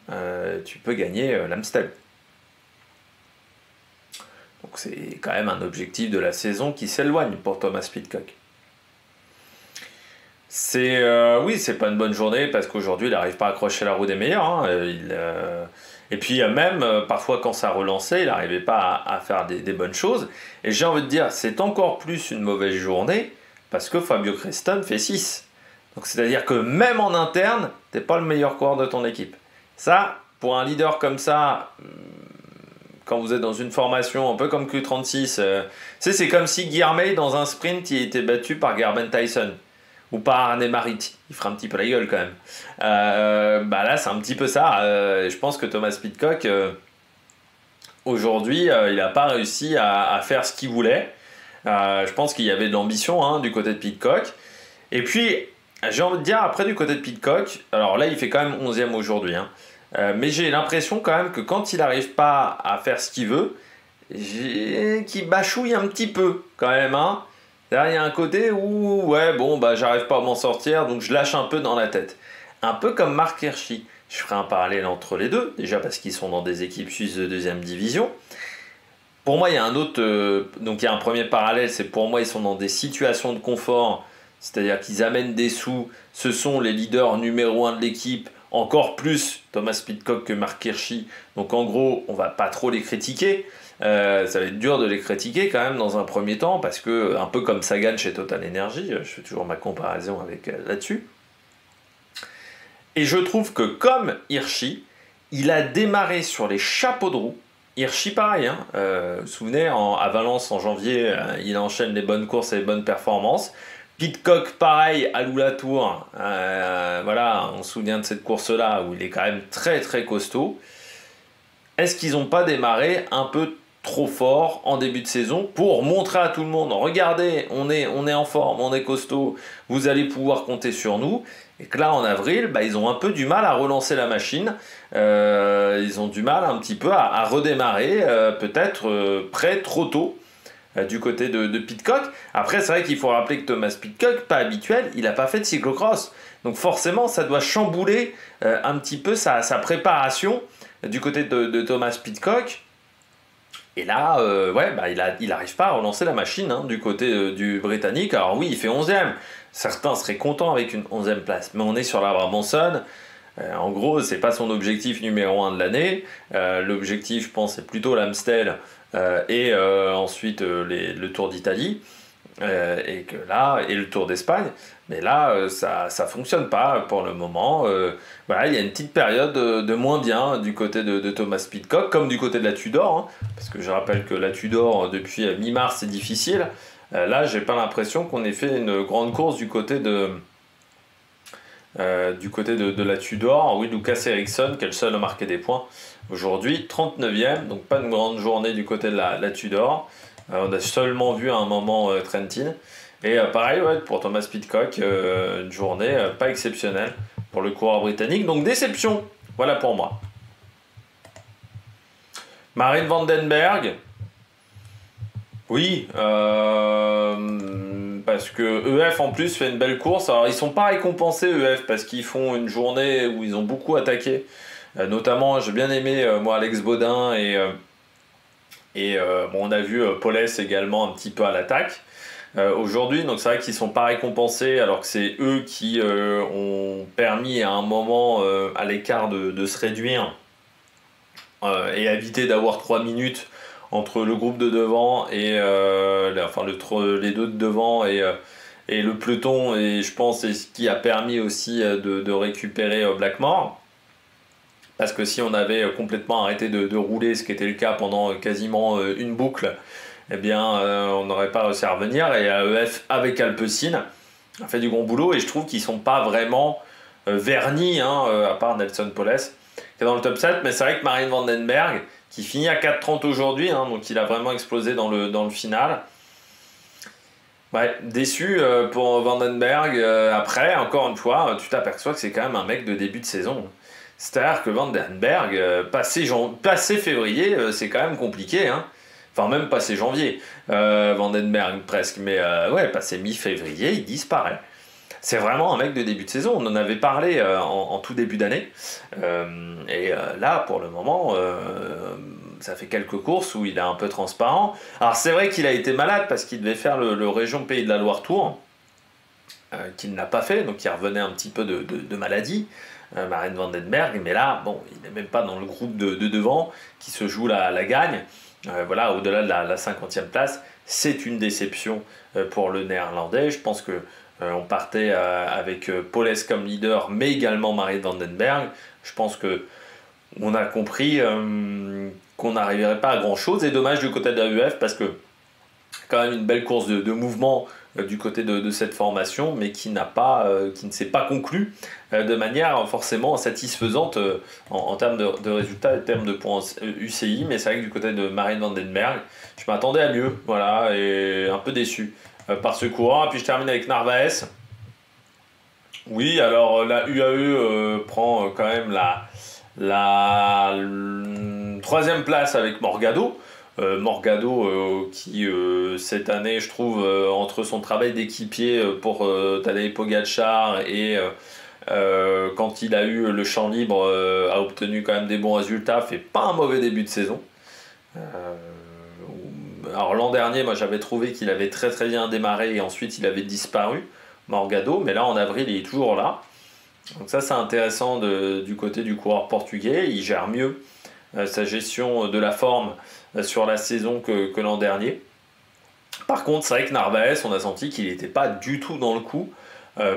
tu peux gagner l'Amstel. Donc c'est quand même un objectif de la saison qui s'éloigne pour Thomas Pidcock. Oui, c'est pas une bonne journée parce qu'aujourd'hui il n'arrive pas à accrocher la roue des meilleurs. Hein. Et puis même parfois quand ça relançait, il n'arrivait pas à faire des bonnes choses. Et j'ai envie de dire, c'est encore plus une mauvaise journée parce que Fabio Creston fait 6. Donc c'est-à-dire que même en interne, t'es pas le meilleur coureur de ton équipe. Ça, pour un leader comme ça, quand vous êtes dans une formation un peu comme Q36, c'est comme si Guilherme dans un sprint il était battu par Gerben Tyson. Ou par Arne Marit, il fera un petit peu la gueule quand même. Là, c'est un petit peu ça. Je pense que Thomas Pidcock, aujourd'hui, il n'a pas réussi à faire ce qu'il voulait. Je pense qu'il y avait de l'ambition du côté de Pidcock. Et puis, j'ai envie de dire, après du côté de Pidcock, alors là, il fait quand même 11e aujourd'hui. Mais j'ai l'impression quand même que quand il n'arrive pas à faire ce qu'il veut, qu'il bachouille un petit peu quand même. Là, il y a un côté où, j'arrive pas à m'en sortir, donc je lâche un peu dans la tête. Un peu comme Marc Hirschi. Je ferai un parallèle entre les deux, déjà parce qu'ils sont dans des équipes suisses de 2e division. Pour moi, il y a un autre... donc il y a un premier parallèle, c'est pour moi, ils sont dans des situations de confort, c'est-à-dire qu'ils amènent des sous, ce sont les leaders numéro 1 de l'équipe, encore plus Thomas Pidcock que Marc Hirschi. Donc en gros, on va pas trop les critiquer. Ça va être dur de les critiquer quand même dans un premier temps parce que un peu comme Sagan chez Total Energy, je fais toujours ma comparaison avec là-dessus. Et je trouve que comme Hirschi, il a démarré sur les chapeaux de roue. Hirschi pareil, vous vous souvenez, à Valence en janvier, il enchaîne les bonnes courses et les bonnes performances. Pidcock pareil à Louis-Latour, on se souvient de cette course-là où il est quand même très très costaud. Est-ce qu'ils n'ont pas démarré un peu trop fort en début de saison pour montrer à tout le monde, regardez, on est en forme, on est costaud, vous allez pouvoir compter sur nous, et que là en avril, ils ont un peu du mal à relancer la machine, ils ont du mal un petit peu à redémarrer, peut-être prêt trop tôt, du côté de Pidcock. Après, c'est vrai qu'il faut rappeler que Thomas Pidcock, pas habituel, il n'a pas fait de cyclocross. Donc forcément, ça doit chambouler un petit peu sa préparation du côté de Thomas Pidcock. Et là, il n'arrive pas à relancer la machine du côté du Britannique. Alors oui, il fait 11e. Certains seraient contents avec une 11e place. Mais on est sur la Brabançonne. En gros, c'est pas son objectif numéro 1 de l'année. L'objectif, je pense, c'est plutôt l'Amstel et ensuite le Tour d'Italie. Et le Tour d'Espagne. Mais là, ça fonctionne pas pour le moment. Il y a une petite période de moins bien du côté de Thomas Pidcock, comme du côté de la Tudor, parce que je rappelle que la Tudor, depuis mi-mars, c'est difficile. Là, j'ai pas l'impression qu'on ait fait une grande course du côté de la Tudor. Oui, Lucas Ericsson, qui est le seul à marquer des points aujourd'hui, 39e, donc pas une grande journée du côté de la Tudor. On a seulement vu à un moment Trentin. Et pareil, pour Thomas Pidcock, une journée pas exceptionnelle pour le coureur britannique. Donc déception, voilà pour moi. Marine Vandenberg, oui, parce que EF en plus fait une belle course. Alors ils sont pas récompensés EF parce qu'ils font une journée où ils ont beaucoup attaqué. Notamment, j'ai bien aimé moi Alex Baudin on a vu Paulès également un petit peu à l'attaque. Aujourd'hui, donc c'est vrai qu'ils ne sont pas récompensés alors que c'est eux qui ont permis à un moment à l'écart de se réduire et éviter d'avoir 3 minutes entre le groupe de devant et les deux de devant et le peloton, et je pense c'est ce qui a permis aussi de récupérer Blackmore. Parce que si on avait complètement arrêté de rouler, ce qui était le cas pendant quasiment une boucle, eh bien, on n'aurait pas réussi à revenir. Et AEF, avec Alpecin, a fait du bon boulot. Et je trouve qu'ils ne sont pas vraiment vernis, à part Nelson Paulès, qui est dans le top 7. Mais c'est vrai que Marine Vandenberg, qui finit à 4,30 aujourd'hui, donc il a vraiment explosé dans le final. Ouais, déçu pour Vandenberg. Après, encore une fois, tu t'aperçois que c'est quand même un mec de début de saison. C'est-à-dire que Vandenberg, passé février, c'est quand même compliqué. Enfin, même passé janvier, Vandenberg presque. Mais passé mi-février, il disparaît. C'est vraiment un mec de début de saison. On en avait parlé en tout début d'année. Là, pour le moment, ça fait quelques courses où il est un peu transparent. Alors, c'est vrai qu'il a été malade parce qu'il devait faire le Région Pays de la Loire Tour, qu'il n'a pas fait. Donc, il revenait un petit peu de maladie. Marine Vandenberg, mais là, il n'est même pas dans le groupe de devant qui se joue la gagne. Au-delà de la 50e place, c'est une déception pour le Néerlandais. Je pense que on partait avec Paulès comme leader, mais également Marine Vandenberg. Je pense que on a compris qu'on n'arriverait pas à grand-chose. Et dommage du côté de l'AEF parce que quand même une belle course de mouvement du côté de cette formation, mais qui ne s'est pas conclue de manière forcément satisfaisante en termes de résultats, en termes de points UCI. Mais c'est vrai que du côté de Marine Vandenberg, je m'attendais à mieux, et un peu déçu par ce courant. Et puis je termine avec Narvaez. Oui, alors la UAE prend quand même la 3e place avec Morgado. Morgado qui cette année, je trouve, entre son travail d'équipier pour Tadej Pogačar et quand il a eu le champ libre, a obtenu quand même des bons résultats, fait pas un mauvais début de saison. Alors l'an dernier, moi j'avais trouvé qu'il avait très très bien démarré et ensuite il avait disparu, Morgado, mais là en avril il est toujours là. Donc ça c'est intéressant du côté du coureur portugais, il gère mieux sa gestion de la forme sur la saison que l'an dernier. Par contre, c'est vrai que Narvaez, on a senti qu'il n'était pas du tout dans le coup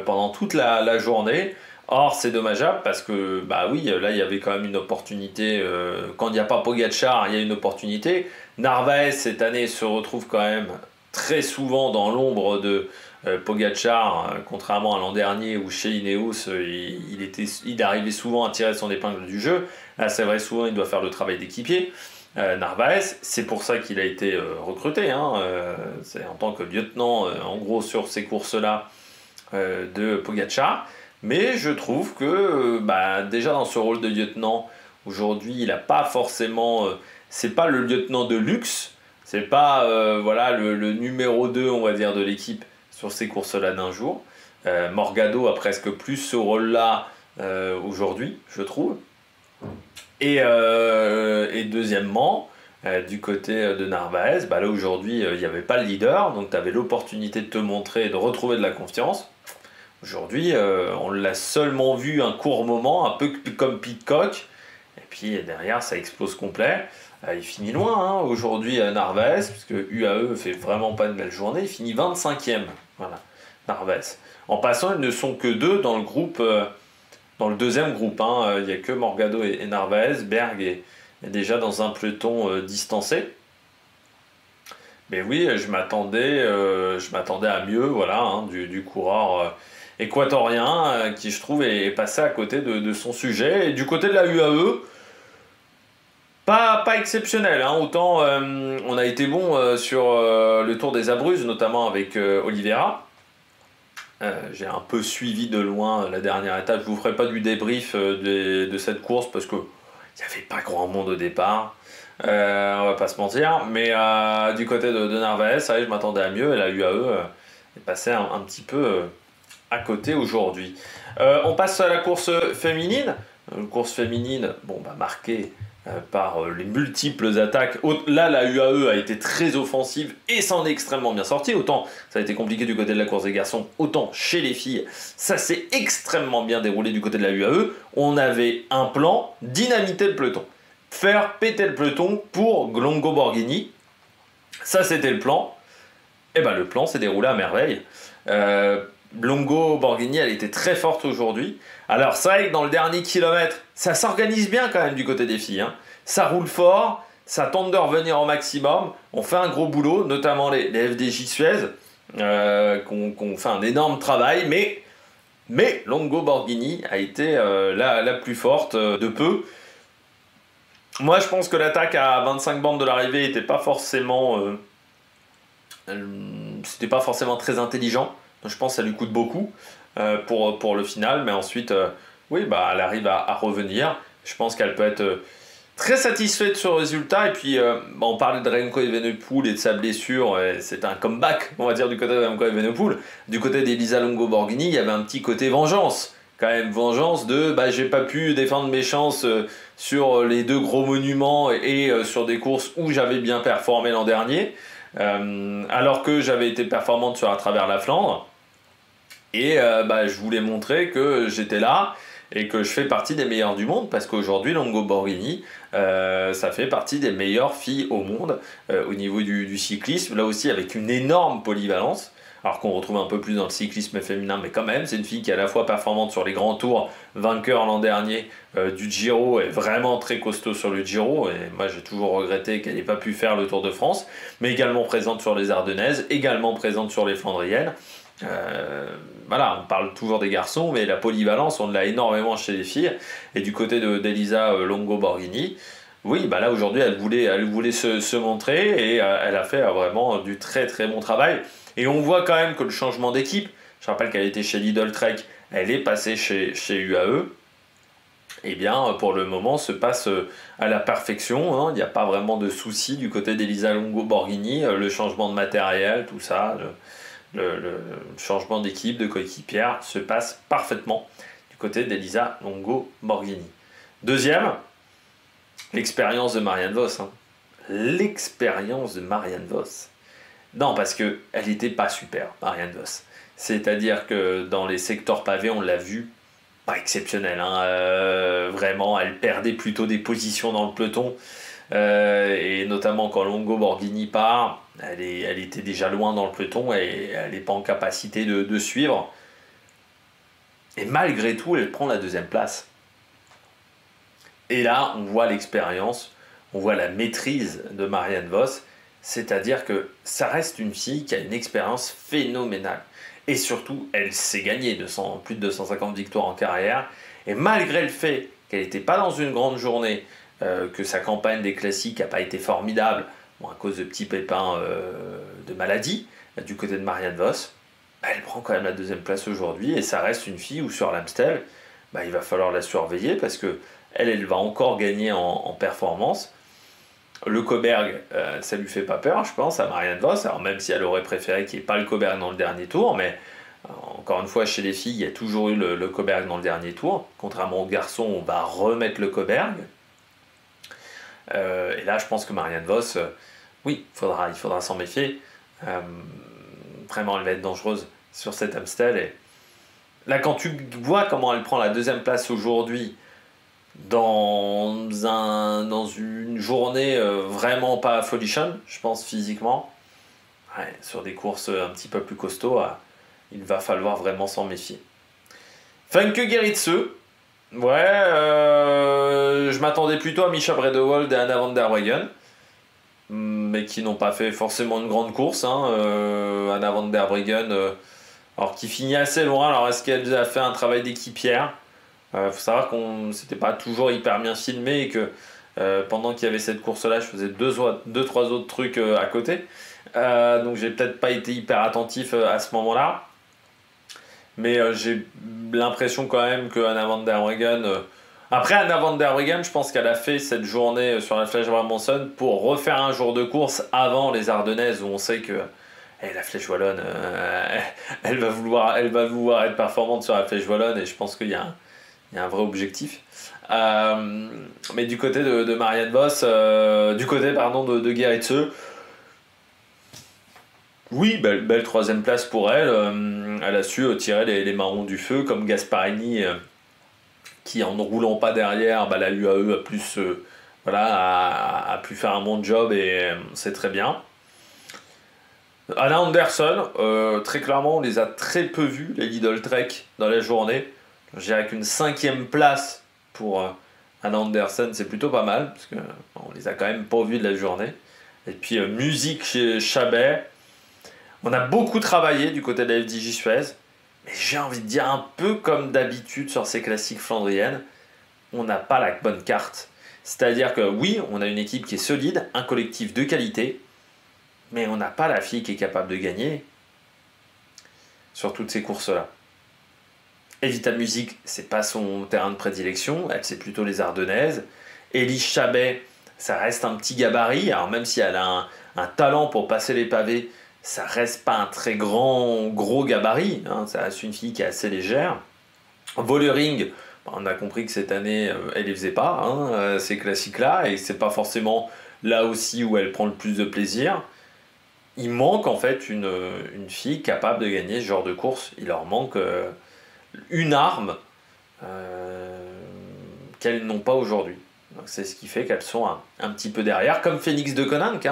pendant toute la journée. Or, c'est dommageable parce que, là, il y avait quand même une opportunité. Quand il n'y a pas Pogačar, il y a une opportunité. Narvaez, cette année, se retrouve quand même très souvent dans l'ombre de Pogačar, contrairement à l'an dernier où chez Ineos, il arrivait souvent à tirer son épingle du jeu. Là, c'est vrai, souvent, il doit faire le travail d'équipier. Narvaez, c'est pour ça qu'il a été recruté, c'est en tant que lieutenant en gros sur ces courses-là de Pogačar, mais je trouve que déjà dans ce rôle de lieutenant, aujourd'hui il n'a pas forcément, c'est pas le lieutenant de luxe, C'est pas voilà, le numéro 2, on va dire, de l'équipe sur ces courses-là d'un jour. Morgado a presque plus ce rôle-là aujourd'hui, je trouve. Et deuxièmement, du côté de Narvaez, bah là aujourd'hui, il n'y avait pas le leader, donc tu avais l'opportunité de te montrer et de retrouver de la confiance. Aujourd'hui, on l'a seulement vu un court moment, un peu comme Pitcock, et puis derrière, ça explose complet. Il finit loin hein, aujourd'hui à Narvaez, puisque UAE fait vraiment pas une belle journée, il finit 25e, voilà, Narvaez. En passant, ils ne sont que deux dans le groupe, dans le deuxième groupe, hein. Il n'y a que Morgado et Narvaez, Berg est déjà dans un peloton distancé. Mais oui, je m'attendais à mieux voilà, hein, du coureur équatorien qui, je trouve, est passé à côté de son sujet. Et du côté de la UAE, pas exceptionnel. Hein. Autant on a été bon sur le Tour des Abruzzes, notamment avec Oliveira. J'ai un peu suivi de loin la dernière étape. Je ne vous ferai pas du débrief de cette course parce qu'il n'y avait pas grand monde au départ. On va pas se mentir. Mais du côté de Narvaez, ça y est, je m'attendais à mieux. Et la UAE est passée un petit peu à côté aujourd'hui. On passe à la course féminine. Une course féminine marquée par les multiples attaques. Là, la UAE a été très offensive et s'en est extrêmement bien sortie. Autant ça a été compliqué du côté de la course des garçons, autant chez les filles, ça s'est extrêmement bien déroulé du côté de la UAE. On avait un plan, dynamiter le peloton. Faire péter le peloton pour Longo Borghini. Ça, c'était le plan. Et le plan s'est déroulé à merveille. Longo Borghini, elle était très forte aujourd'hui. Alors c'est vrai que dans le dernier kilomètre, ça s'organise bien quand même du côté des filles. Hein. Ça roule fort, ça tente de revenir au maximum. On fait un gros boulot, notamment les FDJ Suez, qu'on fait un énorme travail. Mais Longo Borghini a été la plus forte de peu. Moi je pense que l'attaque à 25 bornes de l'arrivée n'était pas forcément... c'était pas forcément très intelligent. Donc je pense que ça lui coûte beaucoup pour le final, mais ensuite, elle arrive à revenir. Je pense qu'elle peut être très satisfaite sur le résultat. Et puis, on parlait de Remco Evenepoel et de sa blessure. C'est un comeback, on va dire, du côté de Remco Evenepoel. Du côté d'Elisa Longo Borghini, il y avait un petit côté vengeance. Quand même, vengeance de j'ai pas pu défendre mes chances sur les deux gros monuments et sur des courses où j'avais bien performé l'an dernier. Alors que j'avais été performante sur à travers la Flandre et je voulais montrer que j'étais là et que je fais partie des meilleurs du monde parce qu'aujourd'hui Longo Borghini ça fait partie des meilleures filles au monde au niveau du cyclisme, là aussi avec une énorme polyvalence. Alors qu'on retrouve un peu plus dans le cyclisme féminin, mais quand même, c'est une fille qui est à la fois performante sur les grands tours, vainqueur l'an dernier du Giro, et vraiment très costaud sur le Giro, et moi j'ai toujours regretté qu'elle n'ait pas pu faire le Tour de France, mais également présente sur les Ardennaises, également présente sur les Flandriennes. On parle toujours des garçons, mais la polyvalence, on l'a énormément chez les filles, et du côté d'Elisa Longo Borghini, oui, là aujourd'hui elle voulait se montrer, et elle a fait vraiment du très très bon travail. Et on voit quand même que le changement d'équipe, je rappelle qu'elle était chez Lidl Trek, elle est passée chez UAE, et bien pour le moment se passe à la perfection, hein. Il n'y a pas vraiment de soucis du côté d'Elisa Longo Borghini, le changement de matériel, tout ça, le changement d'équipe, de coéquipière se passe parfaitement du côté d'Elisa Longo Borghini. Deuxième, l'expérience de Marianne Vos. Hein. L'expérience de Marianne Vos. Non, parce qu'elle n'était pas super, Marianne Vos. C'est-à-dire que dans les secteurs pavés, on l'a vu, pas exceptionnel. Hein, vraiment, elle perdait plutôt des positions dans le peloton. Et notamment quand Longo Borghini part, elle était déjà loin dans le peloton et elle n'est pas en capacité de suivre. Et malgré tout, elle prend la deuxième place. Et là, on voit l'expérience, on voit la maîtrise de Marianne Vos. C'est-à-dire que ça reste une fille qui a une expérience phénoménale. Et surtout, elle s'est gagnée plus de 250 victoires en carrière. Et malgré le fait qu'elle n'était pas dans une grande journée, que sa campagne des classiques n'a pas été formidable, à cause de petits pépins de maladie, du côté de Marianne Vos, elle prend quand même la deuxième place aujourd'hui. Et ça reste une fille où sur l'Amstel, il va falloir la surveiller parce qu'elle va encore gagner en performance. Le Koberg, ça lui fait pas peur, je pense, à Marianne Vos. Alors même si elle aurait préféré qu'il n'y ait pas le Koberg dans le dernier tour, mais encore une fois, chez les filles, il y a toujours eu le Koberg dans le dernier tour. Contrairement aux garçons, on va remettre le Koberg. Et là, je pense que Marianne Vos, oui, il faudra s'en méfier. Vraiment, elle va être dangereuse sur cet Amstel. Et là, quand tu vois comment elle prend la deuxième place aujourd'hui, dans une journée vraiment pas folichonne, je pense, physiquement, ouais, sur des courses un petit peu plus costauds, il va falloir vraiment s'en méfier. Femke Gerritse, ouais, je m'attendais plutôt à Mischa Bredewold et Anna van der Breggen, mais qui n'ont pas fait forcément une grande course. Anna van der Breggen, alors qui finit assez loin. Alors est-ce qu'elle a fait un travail d'équipière? Faut savoir qu'on c'était pas toujours hyper bien filmé et que pendant qu'il y avait cette course-là, je faisais deux, trois autres trucs à côté. Donc j'ai peut-être pas été hyper attentif à ce moment-là. Mais j'ai l'impression quand même que Anna van der Breggen... Après, Anna van der Breggen, je pense qu'elle a fait cette journée sur la Flèche Brabançonne pour refaire un jour de course avant les Ardennaises, où on sait que la Flèche Wallonne, elle va vouloir être performante sur la Flèche Wallonne, et je pense qu'il y a un vrai objectif. Mais du côté de Marianne Vos, du côté de Gerritse, oui, belle troisième place pour elle. Elle a su tirer les marrons du feu, comme Gasparini, qui en ne roulant pas derrière, la UAE a pu faire un bon job, et c'est très bien. Anna Anderson, très clairement, on les a très peu vus, les Lidl Trek, dans la journée. Je dirais qu'une 5e place pour Anna Anderson, c'est plutôt pas mal, parce qu'on les a quand même pas vus de la journée. Et puis, musique chez Chabet. On a beaucoup travaillé du côté de la FDJ Suez, mais j'ai envie de dire un peu comme d'habitude sur ces classiques flandriennes, on n'a pas la bonne carte. C'est-à-dire que oui, on a une équipe qui est solide, un collectif de qualité, mais on n'a pas la fille qui est capable de gagner sur toutes ces courses-là. Evita Music, c'est pas son terrain de prédilection, elle c'est plutôt les Ardennaises. Elise Chabet, ça reste un petit gabarit, alors même si elle a un talent pour passer les pavés, ça reste pas un très gros gabarit, ça reste une fille qui est assez légère. Vollering, on a compris que cette année, elle les faisait pas, ces classiques-là, et c'est pas forcément là aussi où elle prend le plus de plaisir. Il manque en fait une fille capable de gagner ce genre de course. Il leur manque une arme qu'elles n'ont pas aujourd'hui. Donc c'est ce qui fait qu'elles sont un petit peu derrière, comme Phoenix de Koninck.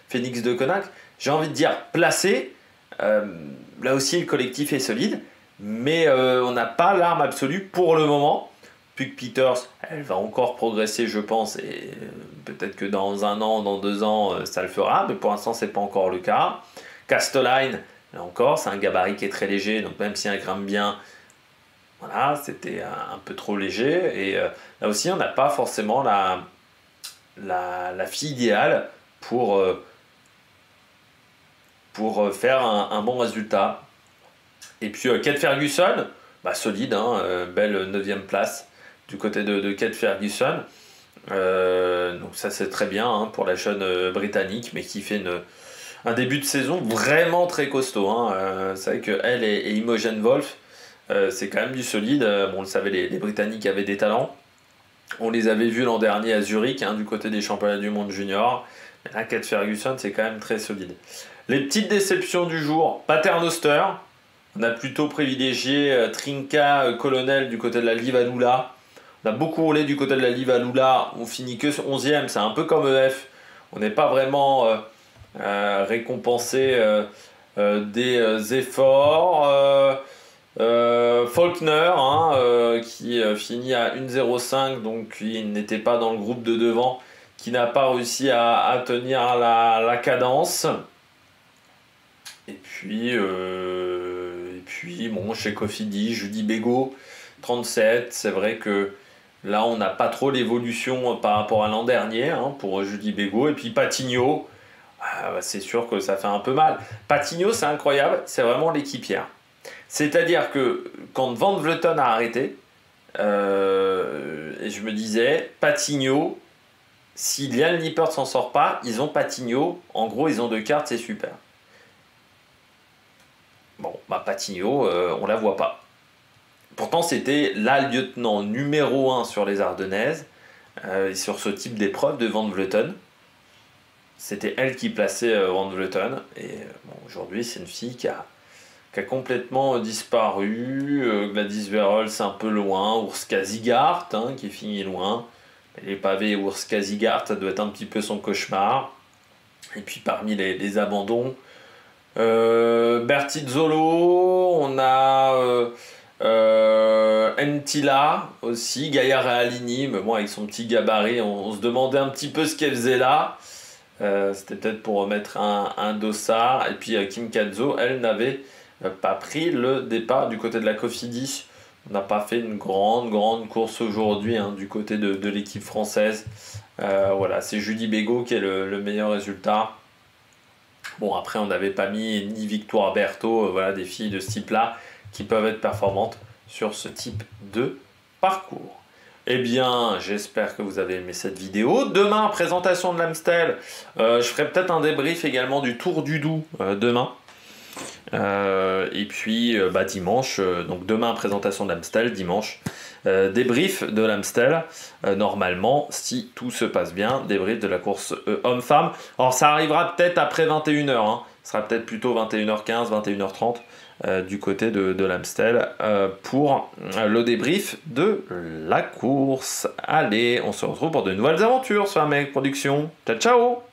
Phoenix de Koninck, j'ai envie de dire placé. Là aussi, le collectif est solide, mais on n'a pas l'arme absolue pour le moment. Puck Peters, elle va encore progresser, je pense, et peut-être que dans 1 an, dans 2 ans, ça le fera, mais pour l'instant, c'est pas encore le cas. Castelline, là encore, c'est un gabarit qui est très léger, donc même si elle grimpe bien, voilà, c'était un peu trop léger. Et là aussi, on n'a pas forcément la fille idéale pour faire un bon résultat. Et puis Kate Ferguson, solide, belle 9e place du côté de Kate Ferguson. Donc ça c'est très bien pour la jeune britannique, mais qui fait un début de saison vraiment très costaud. C'est vrai qu'elle et Imogen Wolf, c'est quand même du solide. On le savait, les Britanniques avaient des talents. On les avait vus l'an dernier à Zurich, du côté des championnats du monde junior. Mais là, Kate Ferguson, c'est quand même très solide. Les petites déceptions du jour, Paternoster. On a plutôt privilégié Trinka Colonel du côté de la Livalula. On a beaucoup roulé du côté de la Livalula. On finit que 11e, c'est un peu comme EF. On n'est pas vraiment récompensé des efforts. Faulkner qui finit à 1,05, donc il n'était pas dans le groupe de devant, qui n'a pas réussi à tenir la cadence. Et puis chez Cofidis, Judy Bégaud, 37. C'est vrai que là on n'a pas trop l'évolution par rapport à l'an dernier pour Judy Bégaud. Et puis Patigno, c'est sûr que ça fait un peu mal. Patigno, c'est incroyable, c'est vraiment l'équipière. C'est-à-dire que quand Van Vleuten a arrêté, et je me disais, Patigno, Si Liane Lippert s'en sort pas, ils ont Patigno. En gros, ils ont 2 cartes, c'est super. Bon, bah Patigno, on la voit pas. Pourtant, c'était la lieutenant numéro 1 sur les Ardennaises, sur ce type d'épreuve de Van Vleuten. C'était elle qui plaçait Van Vleuten. Et bon, aujourd'hui, c'est une fille qui a complètement disparu. Gladys Verhulst, c'est un peu loin. Urska Zigart, hein, qui finit loin. Les pavés Urska Zigart, ça doit être un petit peu son cauchemar. Et puis parmi les abandons, Bertizzolo, on a Entila aussi, Gaia Realini, mais bon, avec son petit gabarit, on se demandait un petit peu ce qu'elle faisait là. C'était peut-être pour remettre un dossard. Et puis Kim Kadzo, elle n'avait pas pris le départ du côté de la Cofidis. On n'a pas fait une grande course aujourd'hui, hein, du côté de l'équipe française. Voilà, c'est Julie Bégaud qui est le meilleur résultat. Bon, après, on n'avait pas mis ni Victoire Berthaud, voilà, des filles de ce type-là qui peuvent être performantes sur ce type de parcours. Eh bien, j'espère que vous avez aimé cette vidéo. Demain, présentation de l'Amstel. Je ferai peut-être un débrief également du Tour du Doubs demain. Et puis dimanche, donc demain présentation de l'Amstel, dimanche débrief de l'Amstel, normalement si tout se passe bien, débrief de la course homme-femme. Alors ça arrivera peut-être après 21h, hein. Ce sera peut-être plutôt 21h15, 21h30 du côté de l'Amstel pour le débrief de la course. Allez, on se retrouve pour de nouvelles aventures sur Amérique Production. Ciao ciao.